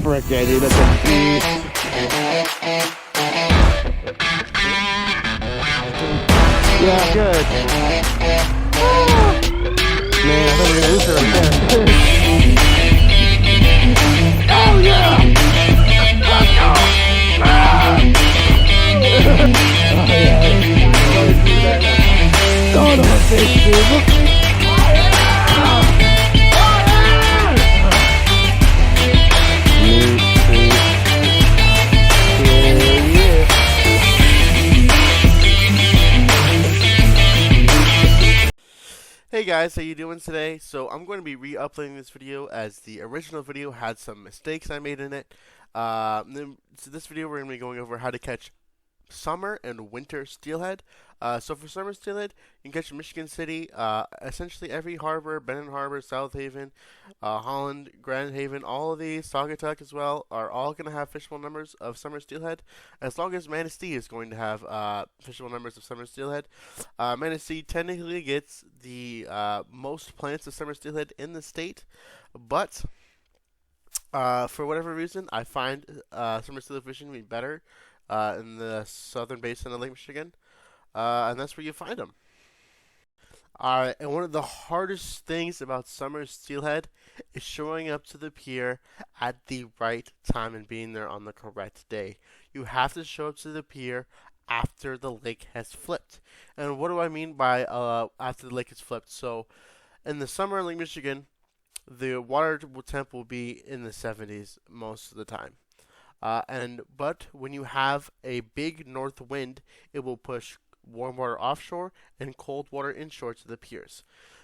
frick yeah, dude. That's a beast. Yeah, good. Man, I thought we were gonna lose it right there. Oh yeah! Let's go! Oh yeah! Son of a bitch, dude! Look! Hey guys, how you doing today? So I'm going to be re-uploading this video as the original video had some mistakes I made in it. So this video we're going to be going over how to catch summer and winter steelhead. So for summer steelhead, you can catch in Michigan City, essentially every harbor, Benton Harbor, South Haven, Holland, Grand Haven, all of these, Saugatuck as well, are all going to have fishable numbers of summer steelhead, as long as Manistee is going to have fishable numbers of summer steelhead. Manistee technically gets the most plants of summer steelhead in the state, but for whatever reason, I find summer steelhead fishing to be better in the southern basin of Lake Michigan, and that's where you find them. Alright, and one of the hardest things about summer steelhead is showing up to the pier at the right time and being there on the correct day. You have to show up to the pier after the lake has flipped. And what do I mean by after the lake has flipped? So, in the summer in Lake Michigan, the water temp will be in the 70s most of the time. But when you have a big north wind, it will push warm water offshore and cold water inshore to the piers.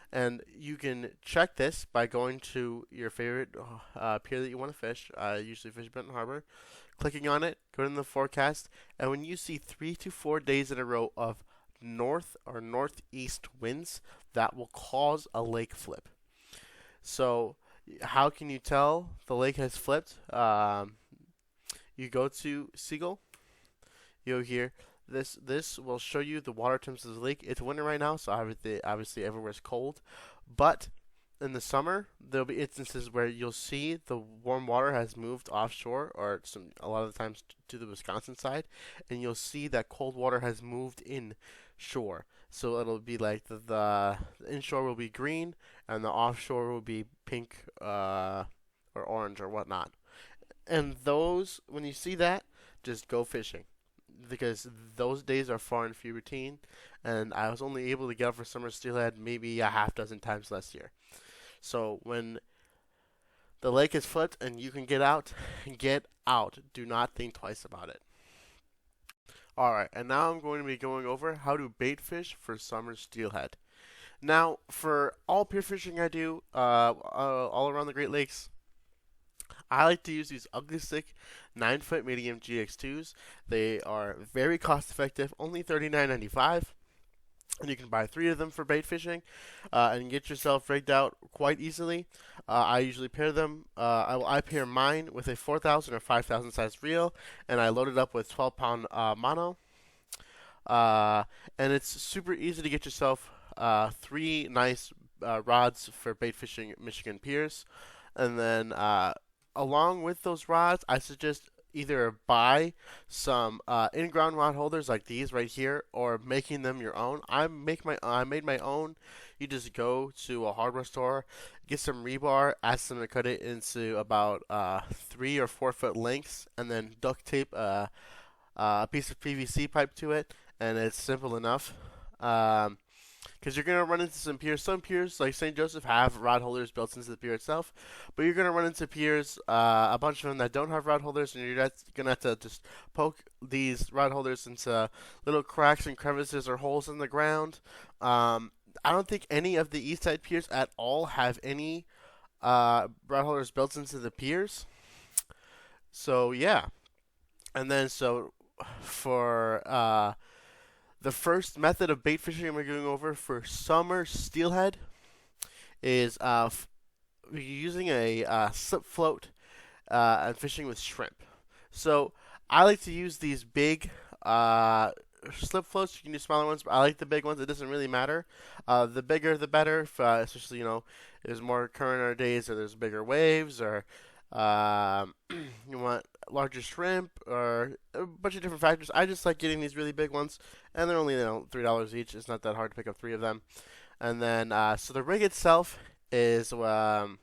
And you can check this by going to your favorite pier that you want to fish. I usually fish Benton Harbor. Clicking on it, go to the forecast, and when you see 3 to 4 days in a row of north or northeast winds, that will cause a lake flip. So how can you tell the lake has flipped? You go to Seagull, you go here. This will show you the water temps of the lake. It's winter right now, so obviously everywhere's cold. But in the summer, there'll be instances where you'll see the warm water has moved offshore, or a lot of the times to the Wisconsin side, and you'll see that cold water has moved inshore. So it'll be like the inshore will be green, and the offshore will be pink or orange or whatnot. And those, when you see that, just go fishing, because those days are far and few between, and I was only able to get out for summer steelhead maybe a half dozen times last year. So when the lake is flipped and you can get out, get out. Do not think twice about it. Alright, and now I'm going to be going over how to bait fish for summer steelhead. Now, for all pier fishing I do, all around the Great Lakes, I like to use these Ugly Stick 9-foot medium GX2s. They are very cost effective, only $39.95. And you can buy 3 of them for bait fishing and get yourself rigged out quite easily. I usually pair them. I pair mine with a 4,000 or 5,000 size reel, and I load it up with 12-pound mono. And it's super easy to get yourself 3 nice rods for bait fishing at Michigan piers. And then along with those rods, I suggest either buy some in-ground rod holders like these right here, or making them your own. I made my own. You just go to a hardware store, get some rebar, ask them to cut it into about 3 or 4 foot lengths, and then duct tape a piece of PVC pipe to it, and it's simple enough. Because you're going to run into some piers. Some piers, like St. Joseph, have rod holders built into the pier itself. But you're going to run into piers, a bunch of them that don't have rod holders, and you're going to have to just poke these rod holders into little cracks and crevices or holes in the ground. I don't think any of the east side piers at all have any rod holders built into the piers. So, yeah. And then, so, for the first method of bait fishing we're going over for summer steelhead is using a slip float and fishing with shrimp. So I like to use these big slip floats. You can do smaller ones, but I like the big ones. It doesn't really matter. The bigger, the better. Especially, there's more current in our days, or there's bigger waves, or you want larger shrimp, or a bunch of different factors. I just like getting these really big ones, and they're only $3 each. It's not that hard to pick up three of them. And then so the rig itself is you're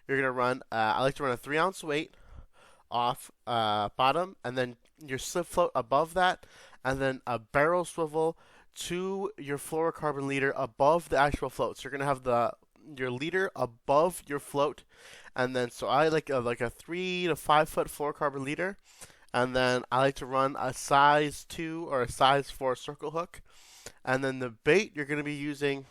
gonna run. I like to run a 3 ounce weight off bottom, and then your slip float above that, and then a barrel swivel to your fluorocarbon leader above the actual float. So you're gonna have your leader above your float, and then so I like a 3 to 5 foot fluorocarbon leader, and then I like to run a size 2 or a size 4 circle hook, and then the bait you're gonna be using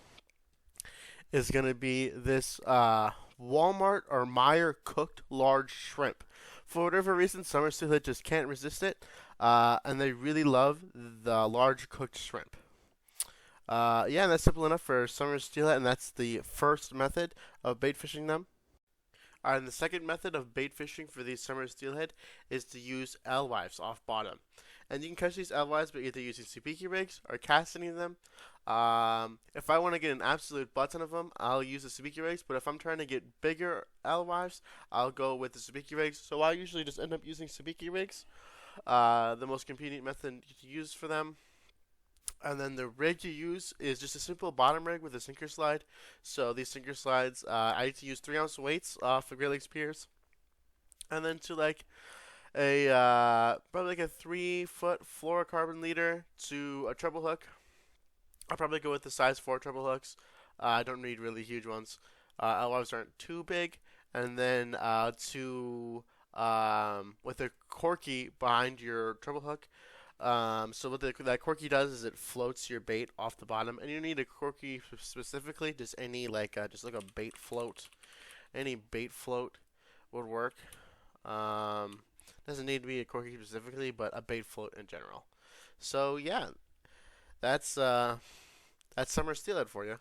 is gonna be this Walmart or Meyer cooked large shrimp. For whatever reason, summer steelhead just can't resist it, and they really love the large cooked shrimp. Yeah, and that's simple enough for summer steelhead, and that's the first method of bait fishing them. Alright, and the second method of bait fishing for these summer steelhead is to use alewives off bottom. And you can catch these alewives by either using sabiki rigs or casting them. If I want to get an absolute butt ton of them, I'll use the sabiki rigs. But if I'm trying to get bigger alewives, I'll go with the sabiki rigs. So I usually just end up using sabiki rigs, the most convenient method to use for them. And then the rig you use is just a simple bottom rig with a sinker slide. So these sinker slides, I like to use 3 ounce weights off of Great Lakes Piers. And then to like probably like a 3 foot fluorocarbon leader to a treble hook. I'll probably go with the size 4 treble hooks. I don't need really huge ones. Alewives aren't too big. And then with a corky behind your treble hook. So what that corky does is it floats your bait off the bottom, and you need a corky specifically. Just any just like a bait float, any bait float would work. Doesn't need to be a corky specifically, but a bait float in general. So yeah, that's summer steelhead for you.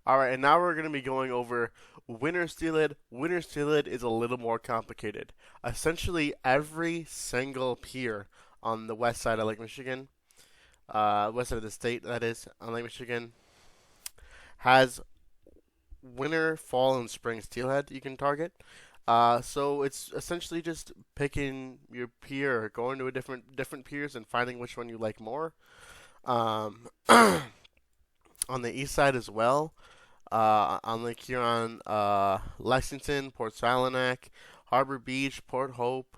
All right, and now we're going to be going over winter steelhead. Winter steelhead is a little more complicated. Essentially, every single pier on the west side of Lake Michigan, west side of the state, that is, on Lake Michigan, has winter, fall, and spring steelhead you can target. So it's essentially just picking your pier, going to a different piers, and finding which one you like more. On the east side as well, on Lake Huron, Lexington, Port Salonac, Harbor Beach, Port Hope,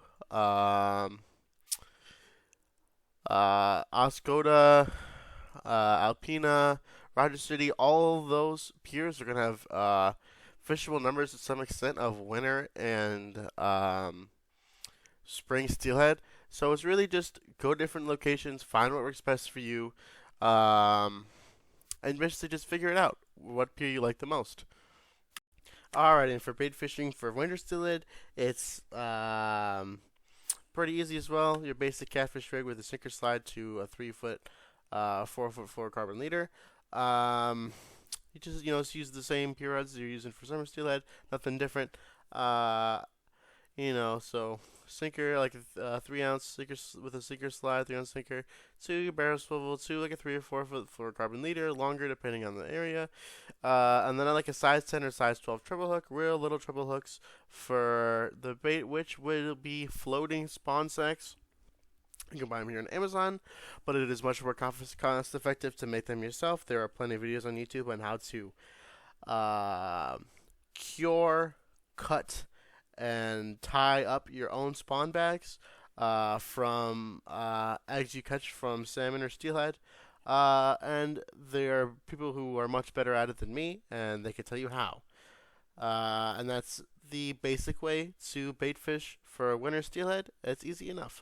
Oscoda, Alpena, Rogers City, all of those piers are going to have fishable numbers to some extent of winter and spring steelhead. So it's really just go to different locations, find what works best for you, and basically just figure it out, what pier you like the most. Alright, and for bait fishing for winter steelhead, it's pretty easy as well. Your basic catfish rig with a sinker slide to a 3 foot, 4 foot fluorocarbon leader. You just use the same pier rods you're using for summer steelhead, nothing different. So sinker like a 3 ounce sinker with a sinker slide, 3 ounce sinker, to your barrel swivel, to like a 3 or 4 foot fluorocarbon leader, longer depending on the area. And then I like a size 10 or size 12 treble hook, real little treble hooks for the bait, which will be floating spawn sacks. You can buy them here on Amazon, but it is much more cost effective to make them yourself. There are plenty of videos on YouTube on how to cure, cut, and tie up your own spawn bags from eggs you catch from salmon or steelhead. And there are people who are much better at it than me, and they can tell you how. And that's the basic way to bait fish for winter steelhead. It's easy enough.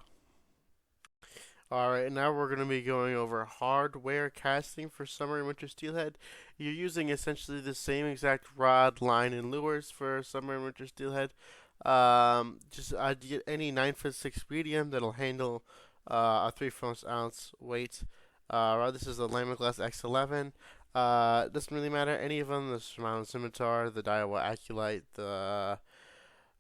Alright, now we're going to be going over hardware casting for summer and winter steelhead. You're using essentially the same exact rod, line, and lures for summer and winter steelhead. I'd get any 9'6" medium that'll handle a 3/4 ounce weight. This is the Lima Glass X11. Doesn't really matter, any of them, the Shimano Scimitar, the Daiwa Aculite, the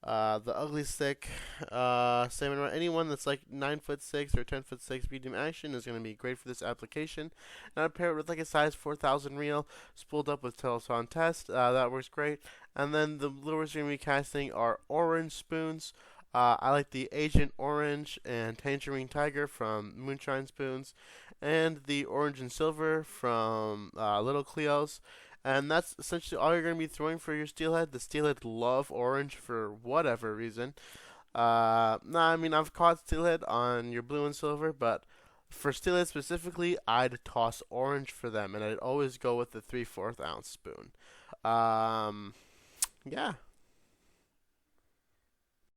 Ugly Stick, salmon rod, anyone that's like 9'6" or 10'6" medium action is going to be great for this application. And I'd pair it with like a size 4,000 reel spooled up with Teleson Test. That works great. And then the lures you're going to be casting are orange spoons. I like the Agent Orange and Tangerine Tiger from Moonshine Spoons, and the Orange and Silver from Little Cleo's. And that's essentially all you're going to be throwing for your Steelhead. The Steelhead love orange for whatever reason. Nah, I mean, I've caught Steelhead on your blue and silver, but for Steelhead specifically, I'd toss orange for them, and I'd always go with the 3/4 ounce spoon. Um, yeah.